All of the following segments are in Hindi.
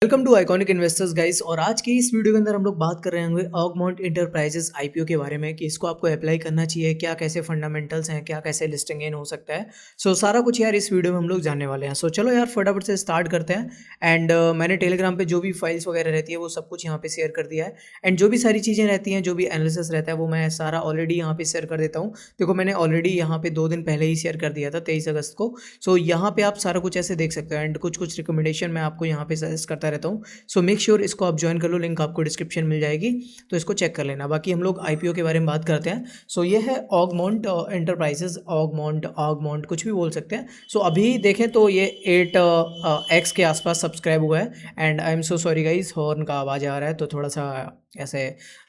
Welcome to Iconic Investors guys. और आज की इस वीडियो के अंदर हम लोग बात कर रहे होंगे ऑगमाउंट इंटरप्राइजेस आईपीओ के बारे में कि इसको आपको अप्लाई करना चाहिए, क्या कैसे फंडामेंटल्स हैं, क्या कैसे लिस्टिंग इन हो सकता है। सारा कुछ यार इस वीडियो में हम लोग जानने वाले हैं। चलो यार फटाफट से स्टार्ट करते हैं। एंड मैंने टेलीग्राम पे जो भी फाइल्स वगैरह रहती है वो सब कुछ यहाँ पे शेयर कर दिया है। एंड जो भी सारी चीज़ें रहती हैं, जो भी एनालिसिस रहता है वो मैं सारा ऑलरेडी यहाँ पे शेयर कर देता हूँ। देखो मैंने ऑलरेडी यहाँ पे 2 दिन पहले ही शेयर कर दिया था 23 अगस्त को। यहाँ पे आप सारा कुछ ऐसे देख सकते हो एंड कुछ रिकमेंडेशन मैं आपको यहाँ पे सजेस्ट करता रहता हूँ। मेक श्योर इसको आप ज्वाइन कर लो, लिंक आपको डिस्क्रिप्शन मिल जाएगी, तो इसको चेक कर लेना। बाकी हम लोग आईपीओ के बारे में बात करते हैं। ये है ऑगमाउंट एंटरप्राइजेस, ऑगमाउंट कुछ भी बोल सकते हैं। अभी देखें तो ये 8x के आसपास सब्सक्राइब हुआ है। And I am so sorry guys, horn का आवाज़ आ रहा है तो थोड़ा सा ऐसे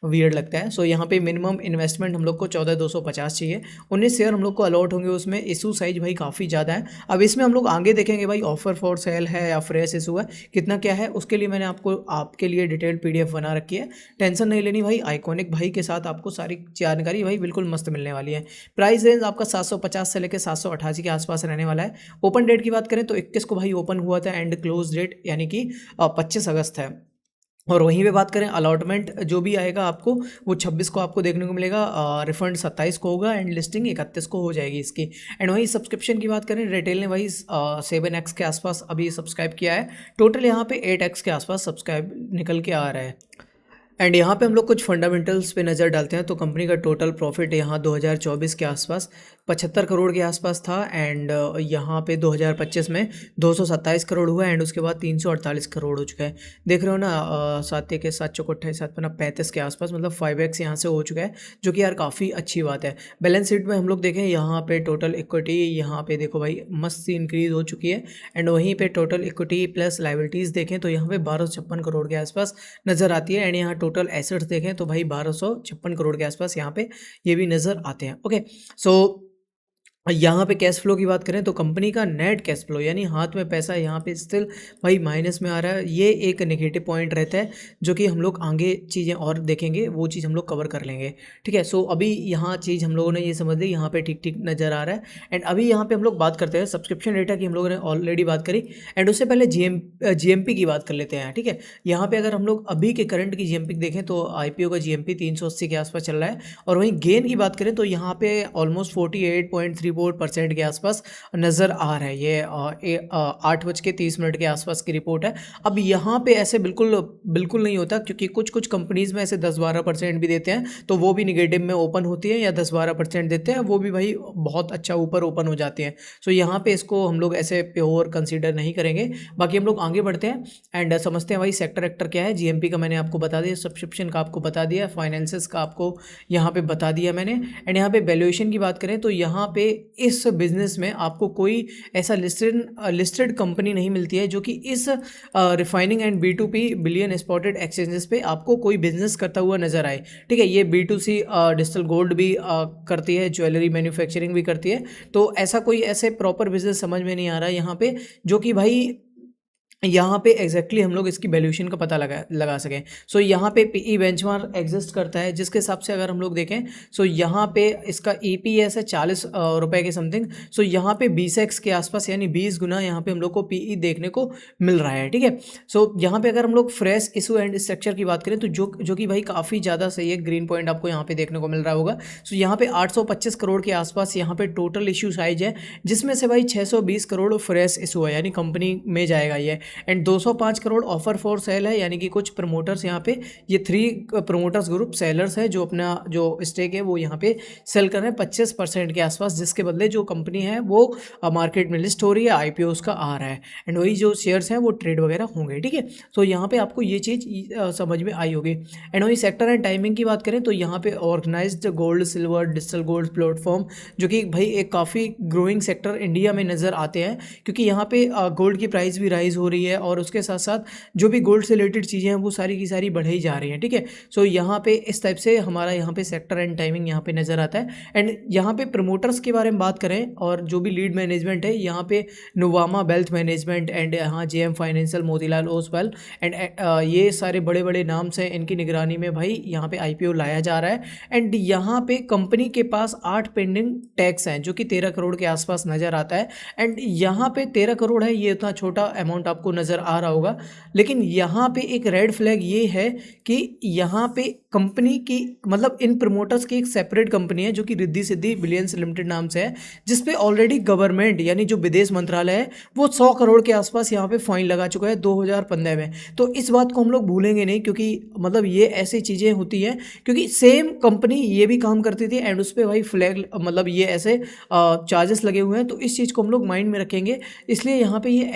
वियर्ड लगता है। यहाँ पे मिनिमम इन्वेस्टमेंट हम लोग को 14,250 चाहिए। 19 शेयर हम लोग को अलॉट होंगे उसमें। इशू साइज भाई काफ़ी ज़्यादा है। अब इसमें हम लोग आगे देखेंगे भाई ऑफर फॉर सेल है या फ्रेश इशू है, कितना क्या है, उसके लिए मैंने आपके लिए डिटेल्ड पीडीएफ बना रखी है। टेंशन नहीं लेनी भाई, आइकॉनिक भाई के साथ आपको सारी जानकारी भाई बिल्कुल मस्त मिलने वाली है। प्राइस रेंज आपका 750 से लेकर 788 के आसपास रहने वाला है। ओपन डेट की बात करें तो 21 को भाई ओपन हुआ था एंड क्लोज डेट यानी कि 25 अगस्त है। और वहीं पे बात करें अलॉटमेंट जो भी आएगा आपको वो 26 को आपको देखने को मिलेगा। रिफंड 27 को होगा एंड लिस्टिंग 31 को हो जाएगी इसकी। एंड वहीं सब्सक्रिप्शन की बात करें, रिटेल ने वही 7x के आसपास अभी सब्सक्राइब किया है। टोटल यहाँ पे 8x के आसपास सब्सक्राइब निकल के आ रहा है। एंड यहाँ पे हम लोग कुछ फंडामेंटल्स पे नज़र डालते हैं तो कंपनी का टोटल प्रॉफिट यहाँ 2024 के आसपास 75 करोड़ के आसपास था। एंड यहाँ पे 2025 में 227 करोड़ हुआ एंड उसके बाद 348 करोड़ हो चुका है। देख रहे हो ना, 7 के 7 चौक 28 7 पन्ना 35 के आसपास, मतलब 5x यहाँ से हो चुका है, जो कि यार काफ़ी अच्छी बात है। बैलेंस शीट में हम लोग देखें यहाँ पे टोटल इक्विटी यहाँ पे देखो भाई मस्त सी इंक्रीज हो चुकी है। एंड वहीं पे टोटल इक्विटी प्लस लाइबिलिटीज़ देखें तो यहाँ पे 1256 करोड़ के आसपास नज़र आती है। एंड यहाँ टोटल एसेट्स देखें तो भाई 1256 करोड़ के आसपास यहाँ पे ये भी नज़र आते हैं। ओके, यहाँ पे कैश फ्लो की बात करें तो कंपनी का नेट कैश फ्लो यानी हाथ में पैसा यहाँ पे स्टिल भाई माइनस में आ रहा है। ये एक नेगेटिव पॉइंट रहता है जो कि हम लोग आगे चीज़ें और देखेंगे, वो चीज़ हम लोग कवर कर लेंगे। ठीक है, अभी यहाँ चीज़ हम लोगों ने ये समझ ली, यहाँ पे ठीक ठीक नज़र आ रहा है। एंड अभी यहाँ पे हम लोग बात करते हैं सब्सक्रिप्शन डेटा की, हम लोगों ने ऑलरेडी बात करी। एंड उससे पहले जीएमपी की बात कर लेते हैं। ठीक है, यहाँ पे अगर हम लोग अभी के करंट की जीएमपी देखें तो आईपीओ का जीएमपी 380 के आसपास चल रहा है। और वहीं गेन की बात करें तो यहाँ पे ऑलमोस्ट 48.34% के आसपास नज़र आ रहा है। ये 8:30 के आसपास की रिपोर्ट है। अब यहाँ पे ऐसे बिल्कुल बिल्कुल नहीं होता, क्योंकि कुछ कुछ कंपनीज़ में ऐसे 10-12% भी देते हैं तो वो भी निगेटिव में ओपन होती है, या 10-12% देते हैं वो भी भाई बहुत अच्छा ऊपर ओपन हो जाती हैं। यहाँ पे इसको हम लोग ऐसे प्योर कंसीडर नहीं करेंगे। बाकी हम लोग आगे बढ़ते हैं एंड समझते हैं भाई सेक्टर एक्टर क्या है। जीएमपी का मैंने आपको बता दिया, सब्सक्रिप्शन का आपको बता दिया, फाइनेंसेस का आपको यहाँ पे बता दिया मैंने। एंड यहाँ पे वैल्यूएशन की बात करें तो यहाँ पे इस बिजनेस में आपको कोई ऐसा लिस्टेड कंपनी नहीं मिलती है जो कि इस refining and B2P billion spotted exchanges पे आपको कोई बिजनेस करता हुआ नजर आए। ठीक है, ये B2C डिजिटल गोल्ड भी करती है, ज्वेलरी मैन्युफैक्चरिंग भी करती है। तो ऐसा कोई ऐसे प्रॉपर बिजनेस समझ में नहीं आ रहा है यहाँ पे जो कि भाई यहाँ पे एग्जैक्टली हम लोग इसकी वैल्यूएशन का पता लगा सकें। यहाँ पे पीई बेंचमार्क एग्जिस्ट करता है, जिसके हिसाब से अगर हम लोग देखें यहाँ पे इसका EPS है 40 रुपए के समथिंग। यहाँ पे 20x के आसपास यानी 20 गुना यहाँ पे हम लोग को पीई देखने को मिल रहा है। ठीक है, यहाँ पे अगर हम लोग फ्रेश इशू एंड स्ट्रक्चर की बात करें तो जो कि भाई काफ़ी ज़्यादा सही है, ग्रीन पॉइंट आपको यहाँ पे देखने को मिल रहा होगा। यहाँ पे 825 करोड़ के आसपास यहाँ पे टोटल इशू साइज है, जिसमें से भाई 620 करोड़ फ्रेश इशू है यानी कंपनी में जाएगा ये। And 205 crore offer for sale है, यानी कि कुछ प्रमोटर्स यहाँ पे, ये 3 प्रमोटर्स ग्रुप सेलर्स है जो अपना जो स्टेक है वो यहाँ पे सेल कर रहे हैं 25% के आसपास, जिसके बदले जो कंपनी है वो मार्केट में लिस्ट हो रही है, आईपीओ उसका आ रहा है एंड वही जो शेयर्स हैं वो ट्रेड वगैरह होंगे। ठीक है, यहाँ पे आपको ये चीज़ समझ में आई होगी। एंड वही सेक्टर एंड टाइमिंग की बात करें तो यहाँ पे organised gold silver digital gold platform, जो कि भाई एक काफ़ी ग्रोइंग सेक्टर इंडिया में नज़र आते हैं, क्योंकि यहाँ पे गोल्ड की प्राइस भी राइज हो रही है और उसके साथ साथ जो भी गोल्ड से रिलेटेड चीज़ें हैं वो सारी की सारी बढ़ाई जा रही हैं। ठीक है, यहाँ पे इस टाइप से हमारा यहाँ पे सेक्टर एंड टाइमिंग यहाँ पे नज़र आता है। एंड यहाँ पे प्रमोटर्स के बारे में बात करें और जो भी लीड मैनेजमेंट है, यहाँ पे नुवामा वेल्थ मैनेजमेंट एंड यहाँ JM financial, Motilal Oswal and ये सारे बड़े बड़े नाम से इनकी निगरानी में भाई यहाँ पे IPO लाया जा रहा है। एंड यहाँ पे कंपनी के पास 8 पेंडिंग टैक्स हैं जो कि 13 करोड़ के आसपास नज़र आता है। एंड यहाँ पे 13 करोड़ है, ये इतना छोटा अमाउंट आपको आपको नज़र आ रहा होगा। लेकिन यहाँ पे एक रेड फ्लैग ये है कि यहाँ पे कंपनी की मतलब इन प्रमोटर्स की एक सेपरेट कंपनी है जो कि रिद्धि सिद्धि बिलियंस लिमिटेड नाम से है, जिस पे ऑलरेडी गवर्नमेंट यानी जो विदेश मंत्रालय है वो 100 करोड़ के आसपास यहाँ पे फाइन लगा चुका है 2015 में। तो इस बात को हम लोग भूलेंगे नहीं, क्योंकि मतलब ये ऐसी चीज़ें होती हैं, क्योंकि सेम कंपनी ये भी काम करती थी एंड उस पर भाई फ्लैग मतलब ये ऐसे चार्जेस लगे हुए हैं। तो इस चीज़ को हम लोग माइंड में रखेंगे, इसलिए यहाँ पे ये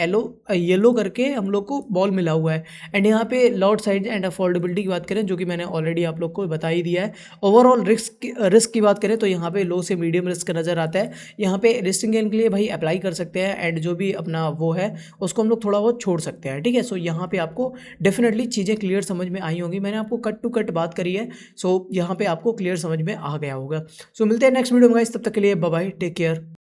येलो करके हम लोग को बॉल मिला हुआ है। एंड यहाँ पे लॉट साइज एंड अफोर्डेबिलिटी की बात करें, जो कि मैंने ऑलरेडी आप लोग को बता ही दिया है। ओवरऑल रिस्क की बात करें तो यहाँ पे लो से मीडियम रिस्क नज़र आता है। यहाँ पे लिस्टिंग गेन के लिए भाई अप्लाई कर सकते हैं एंड जो भी अपना वो है उसको हम लोग थोड़ा बहुत छोड़ सकते हैं, ठीक है। सो यहाँ पे आपको डेफिनेटली चीज़ें क्लियर समझ में आई होंगी, मैंने आपको कट टू कट बात करी है। सो यहाँ पे आपको क्लियर समझ में आ गया होगा। सो मिलते हैं नेक्स्ट वीडियो में गाइस, तब तक के लिए बाय बाय, टेक केयर।